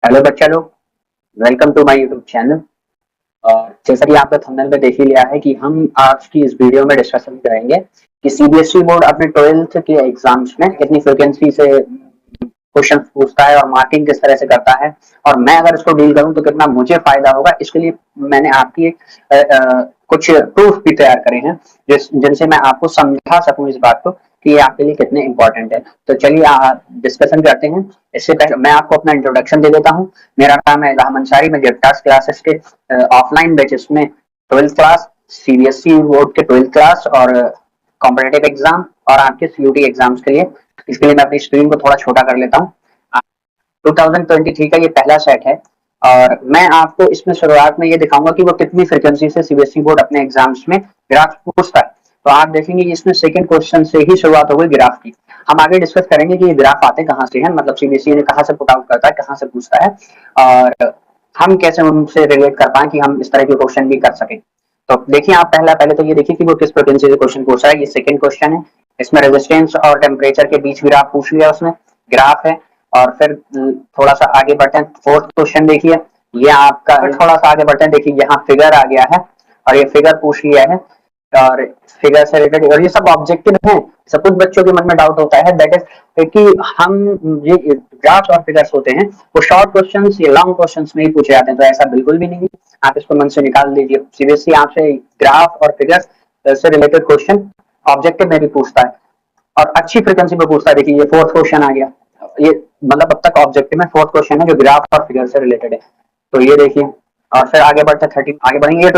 Hello बच्चा लोग, welcome to my YouTube channel. और जैसा कि आपने थंबनेल में देख ही लिया है कि हम आज की इस वीडियो में डिस्कशन करेंगे कि सीबीएसई बोर्ड अपने 12th के एग्जाम्स में कितनी फ्रिक्वेंसी से क्वेश्चन पूछता है और मार्किंग किस तरह से करता है, और मैं अगर इसको डील करूं तो कितना मुझे फायदा होगा। इसके लिए मैंने आपकी कुछ प्रूफ भी तैयार करे हैं जिनसे मैं आपको समझा सकूं इस बात को कि ये आपके लिए कितने इंपॉर्टेंट है। तो चलिए डिस्कशन करते हैं। इससे पहले मैं आपको अपना इंट्रोडक्शन दे देता हूँ। मेरा नाम है इल्हाम अंसारी। मैं गिफ्टास क्लासेस के ऑफलाइन बैचेस में 12th क्लास, सीबीएसई बोर्ड के 12th क्लास और कॉम्पिटेटिव एग्जाम और आपके सीयूटी एग्जाम्स के लिए, इसके लिए मैं अपनी स्क्रीन को थोड़ा छोटा कर लेता हूँ। 2023 का ये पहला सेट है और मैं आपको इसमें शुरुआत में ये दिखाऊंगा कि वो कितनी फ्रिक्वेंसी से सीबीएसई बोर्ड अपने एग्जाम्स में ग्राफ पूछता है। तो आप देखेंगे कि इसमें सेकंड क्वेश्चन से ही शुरुआत हो गई ग्राफ की। हम आगे डिस्कस करेंगे कि ये ग्राफ आते कहाँ से हैं, मतलब सीबीएसई ने कहाँ से पुट आउट करता है, कहाँ से पूछता है और हम कैसे उनसे रिलेट कर पाए कि हम इस तरह के क्वेश्चन भी कर सकें। तो देखिए आप पहले तो ये देखिए कि वो किस फ्रिक्वेंसी से क्वेश्चन पूछ रहा है। ये सेकंड क्वेश्चन है। इसमें रेजिस्टेंस और टेम्परेचर के बीच ग्राफ पूछ लिया उसने, ग्राफ है। और फिर थोड़ा सा आगे बढ़ते हैं, फोर्थ क्वेश्चन देखिए। ये आपका थोड़ा सा आगे बढ़ते हैं, देखिए यहाँ फिगर आ गया है और ये फिगर पूछ लिया है और फिगर से रिलेटेड, और ये सब ऑब्जेक्टिव है। सब कुछ बच्चों के मन में डाउट होता है, दैट इज कि हम ये ग्राफ्स और फिगर्स होते हैं वो शॉर्ट क्वेश्चंस या लॉन्ग क्वेश्चंस में ही पूछे जाते हैं। तो ऐसा बिल्कुल भी नहीं है, आप इसको मन से निकाल दीजिए। सीबीएसई आपसे ग्राफ और फिगर्स से रिलेटेड क्वेश्चन ऑब्जेक्टिव में भी पूछता है और अच्छी फ्रिक्वेंसी पे पूछता है। देखिए ये फोर्थ क्वेश्चन आ गया। ये मतलब अब तक ऑब्जेक्टिव में फोर्थ क्वेश्चन है जो ग्राफ और फिगर से रिलेटेड है। तो ये देखिए, और फिर आगे बढ़ते 30 आगे बढ़ेंगे।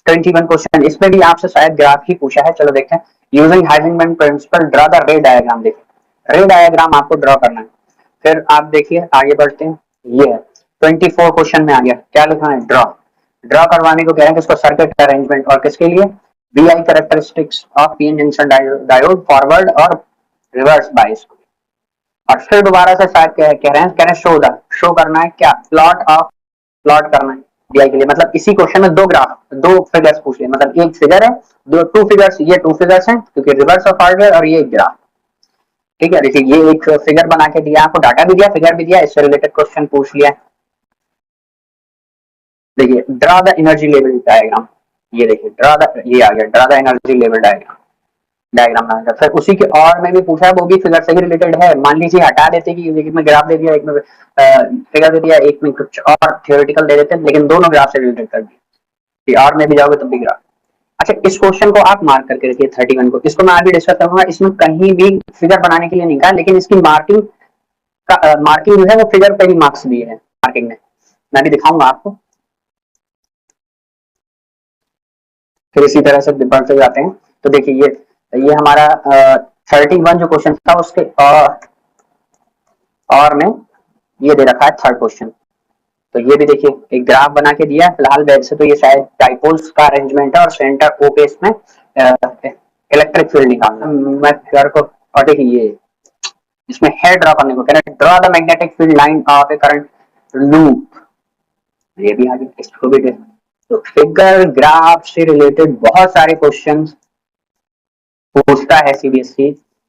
21 क्वेश्चन, इसमें भी आपसे शायद ग्राफ ही पूछा है। चलो देखते हैं। Using Heisenberg principle draw the ray diagram. देखिए रे डायग्राम आपको ड्रॉ करना है। फिर आप देखिए आगे बढ़ते हैं। ये है 24 क्वेश्चन में आ गया, क्या लिखा है? ड्रॉ। ड्रॉ करवाने को कह रहे हैं किसको? Circuit arrangement. और किसके लिए? VI characteristics of PN junction diode forward और रिवर्स बायस। और फिर दोबारा से शायद कह रहे हैं शो करना है क्या? प्लॉट करना है DI के लिए। मतलब इसी क्वेश्चन में दो ग्राफ, दो फिगर्स पूछ लिए, मतलब एक फिगर है, दो टू फिगर्स, ये टू फिगर्स हैं क्योंकि रिवर्स ऑफ हार्डवेयर, और ये एक ग्राफ। ठीक है, देखिए ये एक फिगर बना के दिया, आपको डाटा भी दिया, फिगर भी दिया, इससे रिलेटेड क्वेश्चन पूछ लिया। देखिए draw the energy level diagram. ये देखिए ये आ गया, draw the energy level diagram बनाकर। फिर उसी के और में भी पूछा है, वो भी फिगर से ही रिलेटेड है। मान लीजिए हटा देते कि एक में ग्राफ दे दिया, एक में फिगर दे दिया, एक में कुछ और थियोरेटिकल दे देते, लेकिन दोनों ग्राफ से रिलेटेड कर दिया। और में भी जाओगे तब भी ग्राफ। अच्छा, इस क्वेश्चन को आप मार्क करके रखिए 31 को। इसको मैं आगे डिस्कस करूंगा। इसमें कहीं भी फिगर बनाने के लिए नहीं कहा, लेकिन इसकी मार्किंग मार्किंग जो है वो फिगर पे ही मार्क्स दिए हैं मार्किंग में। मैं भी दिखाऊंगा आपको। फिर इसी तरह से बढ़ते जाते हैं। तो देखिए ये हमारा 31 जो क्वेश्चन था उसके और में ये दे रखा है थर्ड क्वेश्चन। तो ये भी देखिए एक ग्राफ बना के दिया है फिलहाल वैसे तो ये शायद डाइपोल्स का अरेंजमेंट है और सेंटर ओ पे इसमें इलेक्ट्रिक फील्ड निकालना। मैं फिगर को, और देखिए ये इसमें हेड ड्रॉ करने को कह रहे हैं, draw the magnetic field line of A current loop. ये भी आगे इसको भी देख। तो फिगर ग्राफ से रिलेटेड बहुत सारे क्वेश्चंस पूछता है सीबीएसई।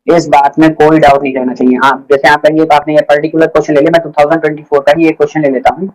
इस बात में कोई डाउट नहीं रहना चाहिए। आप जैसे आप कहेंगे तो आपने ये पर्टिकुलर क्वेश्चन ले लिया, मैं 2024 का ही ये क्वेश्चन ले लेता हूँ।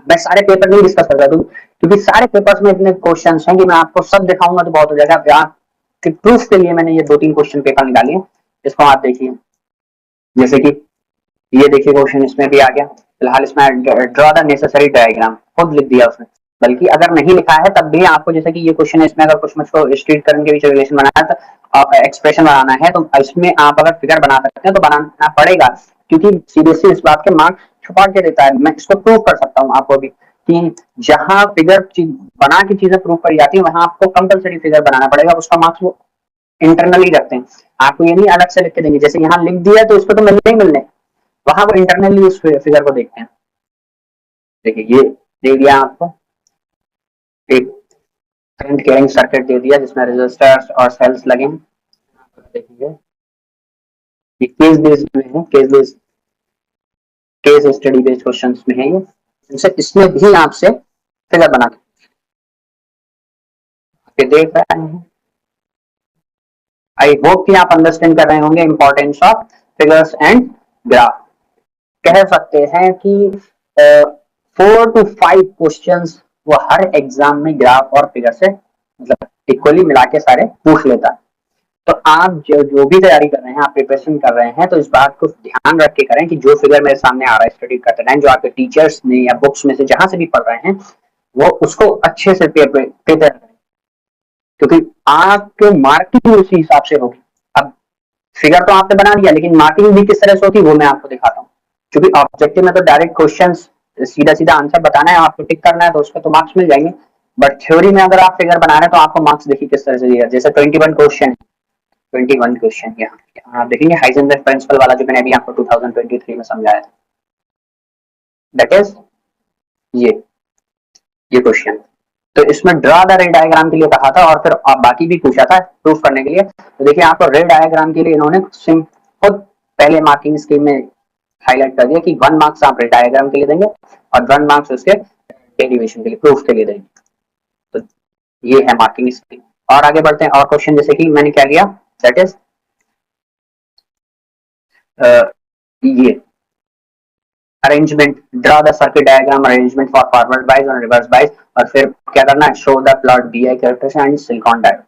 मैं सारे पेपर नहीं डिस्कस कर रहा हूँ क्योंकि सारे पेपर्स में इतने क्वेश्चन हैं कि मैं आपको सब दिखाऊंगा तो बहुत हो जाएगा। कि प्रूफ के लिए मैंने ये 2-3 क्वेश्चन पेपर निकाले हैं, इसको आप देखिए। जैसे कि ये देखिए क्वेश्चन इसमें भी आ गया। फिलहाल इसमें ड्रॉ द नेसेसरी डायग्राम खुद लिख दिया उसने, बल्कि अगर नहीं लिखा है तब भी आपको, जैसे कि ये क्वेश्चन है इसमें अगर कुछ मुझको स्ट्रीट करंट के बीच रिलेशन बनाना है तो एक्सप्रेशन बनाना है, तो इसमें आप अगर फिगर बना सकते हैं तो बनाना पड़ेगा क्योंकि सीबीएसई इस बात के मार्क्स छुपा के देता है। मैं इसको प्रूव कर सकता हूँ आपको भी कि जहां फिगर बना के चीजें प्रूव करी जाती है वहां आपको कंपलसरी फिगर बनाना पड़ेगा। उसका मार्क्स वो इंटरनली रखते हैं, आपको ये नहीं अलग से लिख के देंगे। जैसे यहाँ लिख दिया तो इसको तो मिलने ही मिलने, वहां वो इंटरनली उस फिगर को देखते हैं। देखिए ये दे दिया आपको एक करंट कैरिंग सर्किट दे दिया जिसमें रेजिस्टर्स और सेल्स लगे हैं। देखिए ये केस बेस्ड में है, केस स्टडी बेस्ड क्वेश्चंस में है ये। इनसे इसमें भी आपसे फिगर बना के देख रहे हैं। आई होप कि आप अंडरस्टैंड कर रहे होंगे importance of figures and graph. कह सकते हैं कि 4 to 5 क्वेश्चंस वो हर एग्जाम में ग्राफ और फिगर से मतलब इक्वली मिला के सारे पूछ लेता है। तो आप जो भी तैयारी कर रहे हैं, आप प्रिपरेशन कर रहे हैं, तो इस बात को ध्यान रख के करें कि जो फिगर मेरे सामने आ रहा है स्टडी करते टाइम, जो आपके टीचर्स ने या बुक्स में से जहां से भी पढ़ रहे हैं, वो उसको अच्छे से प्रिपेयर करें, क्योंकि आपके मार्किंग उसी हिसाब से होगी। अब फिगर तो आपने बना दिया, लेकिन मार्किंग भी किस तरह से होती है वो मैं आपको दिखाता हूँ। क्योंकि ऑब्जेक्टिव में तो डायरेक्ट क्वेश्चन सीधा सीधा आंसर बताना है, आपको टिक करना है, तो उसका तो मार्क्स मिल जाएंगे। बट थ्योरी में अगर आप फिगर बना रहे हैं तो आपको मार्क्स देखिए किस तरह से दिया। जैसे 21 क्वेश्चन, 21 क्वेश्चन यहाँ आप देखेंगे हाइजेनबर्ग प्रिंसिपल वाला जो मैंने अभी आपको 2023 में समझाया था, दैट इज ये क्वेश्चन। तो इसमें ड्रा द रे डायग्राम के लिए कहा था, और फिर बाकी भी पूछा था प्रूफ करने के लिए। तो देखिए आपको रे डायग्राम के लिए इन्होंने सिंपल पहले मार्किंग स्कीम में हाईलाइट कर दिया कि 1 मार्क्स आप रे डायग्राम के लिए देंगे और 1 मार्क्स उसके डेरिवेशन के लिए, प्रूफ के लिए देंगे। तो ये है मार्किंग स्कीम। और आगे बढ़ते हैं और क्वेश्चन, जैसे कि मैंने क्या लिया, दैट इज ये arrangement, draw the circuit diagram arrangement for forward bias और रिवर्स बाइज, और फिर क्या करना है, show the plot VI characteristics and silicon diode.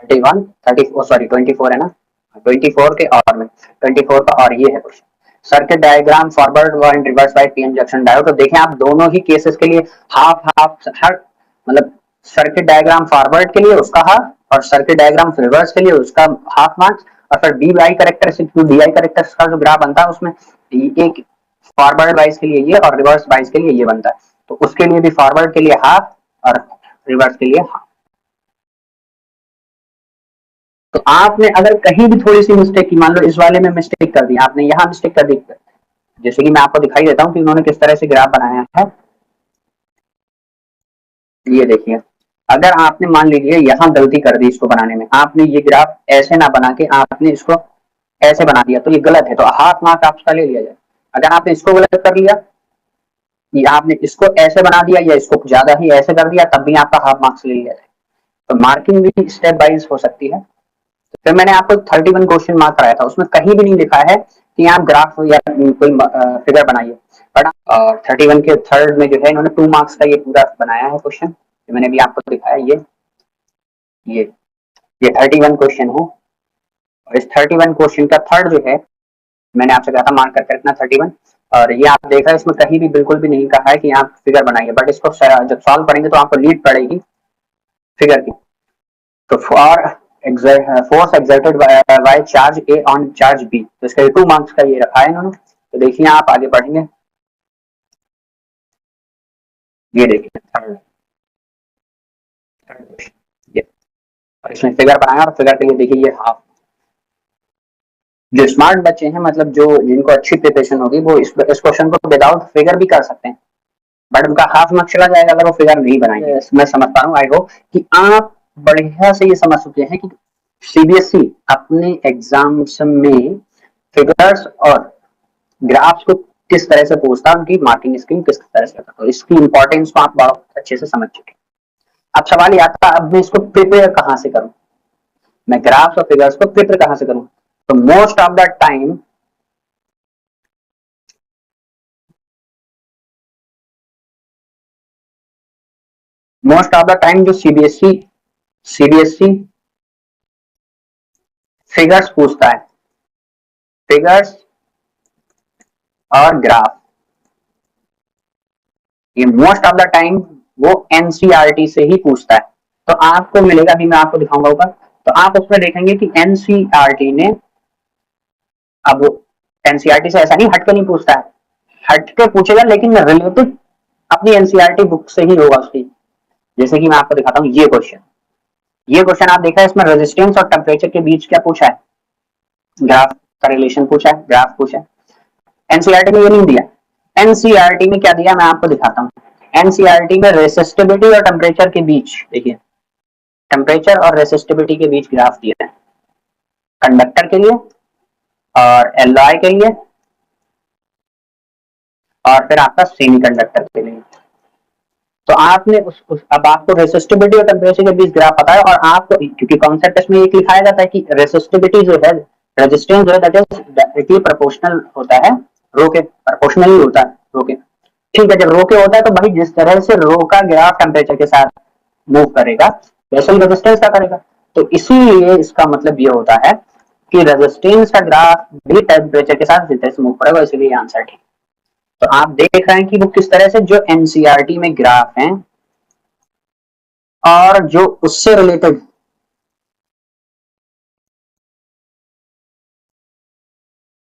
31 30 sorry 24 है ना, 24 के और में 24 का, और ये है question circuit diagram forward and reverse bias PN junction diode. तो देखें आप दोनों ही केसेस के लिए हाफ हाफ, हर मतलब सर्किट डायग्राम फॉरवर्ड के लिए उसका हाफ और सर्किट डायग्राम रिवर्स के लिए उसका हाफ मार्क्स, और फिर D I characteristics, D I characteristics का जो ग्राफ बनता है उसमें एक फॉरवर्ड वाइज के लिए ये और रिवर्स वाइज के लिए ये बनता है, तो उसके लिए भी फॉरवर्ड के लिए हाफ और रिवर्स के लिए हाफ। तो आपने अगर कहीं भी थोड़ी सी मिस्टेक की, मान लो इस वाले में मिस्टेक कर दी आपने, यहाँ मिस्टेक कर दी, जैसे कि मैं आपको दिखाई देता हूँ कि उन्होंने किस तरह से ग्राफ बनाया है। ये देखिए, अगर आपने मान लीजिए यहाँ गलती कर दी इसको बनाने में, आपने ये ग्राफ ऐसे ना बना के आपने इसको ऐसे बना दिया, तो ये गलत है, तो हाफ मार्क आपका ले लिया जाए। अगर आपने इसको गलत कर लिया, या आपने इसको ऐसे बना दिया या इसको ज्यादा ही ऐसे कर दिया, तब भी आपका हाफ मार्क्स ले लिया जाए। तो मार्किंग भी स्टेप वाइज हो सकती है। तो फिर मैंने आपको 31 क्वेश्चन मार्क कराया था, उसमें कहीं भी नहीं लिखा है कि आप ग्राफ या कोई फिगर बनाइए, बट 31 के थर्ड में जो है इन्होंने 2 मार्क्स का ये पूरा बनाया है क्वेश्चन, मैंने अभी आपको दिखाया। ये ये 31 क्वेश्चन है, और इस 31 क्वेश्चन का थर्ड जो है मैंने आपसे कहा था मार्क करके रखना 31, और ये आप देख रहे हैं इसमें कहीं भी बिल्कुल भी नहीं कहा है कि आप फिगर बनाइए, बट इसको जब सॉल्व करेंगे तो आपको नीड पड़ेगी फिगर की। तो for force exerted by charge A on charge B, तो इसका 2 मार्क्स का ये रखा है इन्होंने। तो देखिए आप आगे बढ़ेंगे, ये देखिए थर्ड क्वेश्चन, ये और इसमें फिगर बनाया, और फिगर के लिए देखिए ये हाफ। जो स्मार्ट बच्चे हैं, मतलब जो जिनको अच्छी प्रिपरेशन होगी, वो इस क्वेश्चन को विदाउट फिगर भी कर सकते हैं, बट उनका हाफ मार्क्स चला जाएगा अगर वो फिगर नहीं बनाएंगे। मैं समझता हूँ, आई होप कि आप बढ़िया से ये समझ चुके हैं कि सीबीएसई अपने एग्जाम्स में फिगर्स और ग्राफ्स को किस तरह से पूछता है, उनकी मार्किंग स्कीम किस तरह से करता है, तो इसकी इंपॉर्टेंस को आप बहुत अच्छे से समझ चुके हैं। अब सवाल ये आता है, अब मैं इसको प्रिपेयर कहाँ से करूं, मैं ग्राफ्स और फिगर्स को प्रिपेयर कहाँ से करूं। तो मोस्ट ऑफ द टाइम जो सीबीएसई फिगर्स पूछता है, फिगर्स और ग्राफ, ये मोस्ट ऑफ द टाइम वो एनसीईआरटी से ही पूछता है। तो आपको मिलेगा, अभी मैं आपको दिखाऊंगा ऊपर, तो आप उसमें देखेंगे कि एनसीईआरटी ने, अब एनसीईआरटी से ऐसा नहीं हट के नहीं पूछता है, हट के पूछेगा लेकिन रिलेटेड अपनी एनसीईआरटी बुक से ही होगा उसकी। जैसे कि मैं आपको दिखाता हूँ, ये क्वेश्चन आप देख रहे हैं, इसमें रेजिस्टेंस और टेम्परेचर के बीच क्या पूछा है, ग्राफ का रिलेशन पूछा है, ग्राफ पूछा है। एनसीईआरटी में ये नहीं दिया, एनसीईआरटी में क्या दिया मैं आपको दिखाता हूँ। एनसीईआरटी में रेसिस्टिविटी और टेम्परेचर के बीच, देखिए टेम्परेचर और रेसिस्टिविटी के बीच ग्राफ दिया है, कंडक्टर के लिए और एलॉय के लिए, और फिर आपका सेमीकंडक्टर के लिए। तो आपने अब आपको रेसिस्टिविटी और टेम्परेचर के बीच ग्राफ पता है, और आपको क्योंकि कॉन्सेप्ट इसमें एक लिखाया जाता है कि रेसिस्टिविटी जो है, रेजिस्टेंस जो है दैट इज डायरेक्टली प्रोपोर्शनल होता है रो के प्रोपोर्शनली होता है, रो के, ठीक है। जब रो के होता है तो भाई जिस तरह से रो का ग्राफ टेम्परेचर के साथ मूव करेगा वैसे ही रेजिस्टेंस का करेगा। तो इसीलिए इसका मतलब ये होता है कि रेजिस्टेंस का ग्राफ भी टेम्परेचर के साथ जिस तरह से मूव करेगा, इसीलिए आंसर ठीक। तो आप देख रहे हैं कि वो किस तरह से जो एनसीईआरटी में ग्राफ हैं और जो उससे रिलेटेड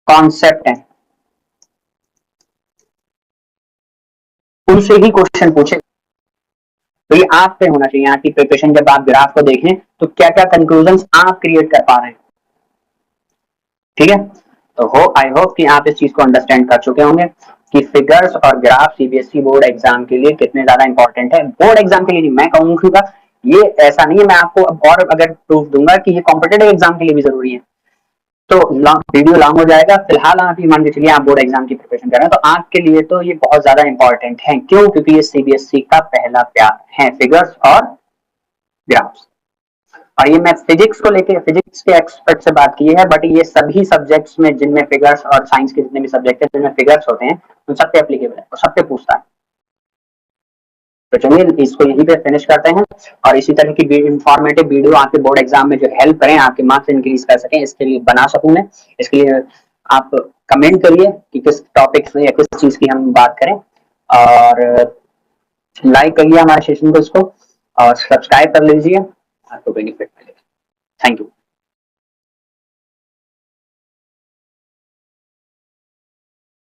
कॉन्सेप्ट है उनसे ही क्वेश्चन पूछे। तो ये आप पे होना चाहिए आपकी प्रिपरेशन, जब आप ग्राफ को देखें तो क्या क्या कंक्लूजन आप क्रिएट कर पा रहे हैं, ठीक है। तो आई होप कि आप इस चीज को अंडरस्टैंड कर चुके होंगे कि फिगर्स और ग्राफ सीबीएसई बोर्ड एग्जाम के लिए कितने ज्यादा इंपॉर्टेंट है। बोर्ड एग्जाम के लिए नहीं, मैं कहूंगा ये ऐसा नहीं है, मैं आपको अब और अगर प्रूफ दूंगा कि ये कॉम्पिटेटिव एग्जाम के लिए भी जरूरी है तो वीडियो लॉन्ग हो जाएगा। फिलहाल आप ये मान के चलिए आप बोर्ड एग्जाम की प्रिपरेशन कर रहे हैं तो आपके लिए तो ये बहुत ज्यादा इंपॉर्टेंट है। क्यों? क्योंकि ये सीबीएसई का पहला प्यार है, फिगर्स और ग्राफ्स। और ये मैं फिजिक्स को लेके फिजिक्स के एक्सपर्ट से बात की है, बट ये सभी सब्जेक्ट्स में जिनमें फिगर्स और साइंस के जितने भी सब्जेक्ट है जिनमें फिगर्स होते हैं उन सब पे एप्लीकेबल है और सब पे पूछता है। तो चलिए इसको यहीं पे फिनिश करते हैं और इसी तरह की इंफॉर्मेटिव वीडियो आपके बोर्ड एग्जाम में जो हेल्प करें आपके मार्क्स इंक्रीज कर सकें इसके लिए बना सकूं मैं। इसके लिए आप कमेंट करिए कि किस टॉपिक से या किस चीज की हम बात करें, और लाइक करिए हमारे सेशन को इसको और सब्सक्राइब कर लीजिए, आपको बेनिफिट मिलेगा। Thank you.